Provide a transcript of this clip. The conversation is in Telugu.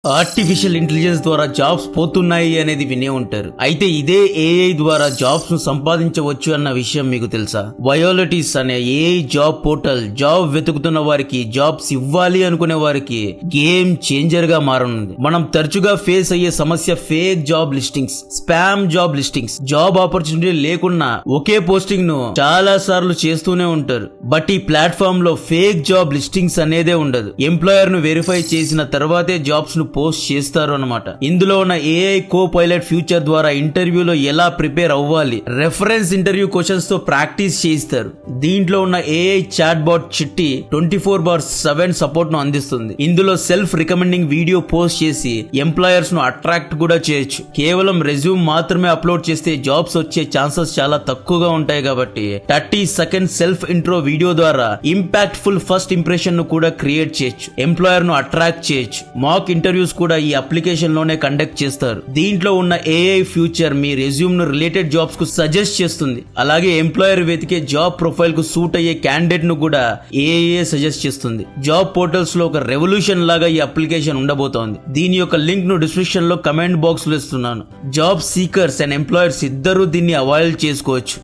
ఆర్టిఫిషియల్ ఇంటెలిజెన్స్ ద్వారా జాబ్స్ పోతున్నాయి అనేది వినే ఉంటారు. అయితే ఇదే ఏఐ ద్వారా జాబ్స్ ను సంపాదించవచ్చు అన్న విషయం మీకు తెలుసా? వయోలటిస్ అనే ఏఐ జాబ్ పోర్టల్ జాబ్ వెతుకుతున్న వారికి, జాబ్స్ ఇవ్వాలి అనుకునే వారికి గేమ్ చేంజర్ గా మారనుంది. మనం తరచుగా ఫేస్ అయ్యే సమస్య fake job listings, spam job listings. Job opportunity లేకున్నా ఒకే పోస్టింగ్ ను చాలా సార్లు చేస్తూనే ఉంటారు. బట్ ఈ ప్లాట్ఫామ్ లో ఫేక్ జాబ్ లిస్టింగ్స్ అనేదే ఉండదు. ఎంప్లాయర్ ను వెరిఫై చేసిన తర్వాతే జాబ్స్ ను పోస్ట్ చేస్తారు అన్నమాట. ఇందులో ఉన్న ఏఐ కో పైలట్ ఫ్యూచర్ ద్వారా ఇంటర్వ్యూలో ఎలా ప్రిపేర్ అవ్వాలి, రెఫరెన్స్ ఇంటర్వ్యూ క్వశ్చన్స్ తో ప్రాక్టీస్ చేయిస్తారు. దీంట్లో ఉన్న ఏఐ చాట్ బాట్ చిట్టి 24/7 సపోర్ట్ ను అందిస్తుంది. ఇందులో సెల్ఫ్ రికమెండింగ్ వీడియో పోస్ట్ చేసి ఎంప్లాయర్స్ ను అట్రాక్ట్ కూడా చేయొచ్చు. కేవలం రెజ్యూమ్ మాత్రమే అప్లోడ్ చేస్తే జాబ్స్ వచ్చే ఛాన్సెస్ చాలా తక్కువగా ఉంటాయి కాబట్టి 30 సెకండ్ సెల్ఫ్ ఇంట్రో వీడియో ద్వారా ఇంపాక్ట్ ఫుల్ ఫస్ట్ ఇంప్రెషన్ ను కూడా క్రియేట్ చేయొచ్చు. ఎంప్లాయర్ ను అట్రాక్ట్ చేయొచ్చు. మాక్ ఇంటర్వ్యూస్ కూడా ఈ అప్లికేషన్ లోనే కండక్ట్ చేస్తారు. దీంట్లో ఉన్న ఏఐ ఫ్యూచర్ మీ రెజ్యూమ్ ను రిలేటెడ్ జాబ్స్ కు సజెస్ట్ చేస్తుంది. అలాగే ఎంప్లాయర్ వెతికే జాబ్ ప్రొఫైల్ కు సూట్ అయ్యే క్యాండిడేట్ ను కూడా ఏఐ సజెస్ట్ చేస్తుంది. జాబ్ పోర్టల్స్ లో ఒక రెవల్యూషన్ లాగా ఈ అప్లికేషన్ ఉండబోతోంది. దీని యొక్క లింక్ ను డిస్క్రిప్షన్ లో కమెంట్ బాక్స్ లో ఇస్తున్నాను. జాబ్ సీకర్స్ అండ్ ఎంప్లాయర్స్ ఇద్దరూ దీన్ని అవైల్ చేసుకోవచ్చు.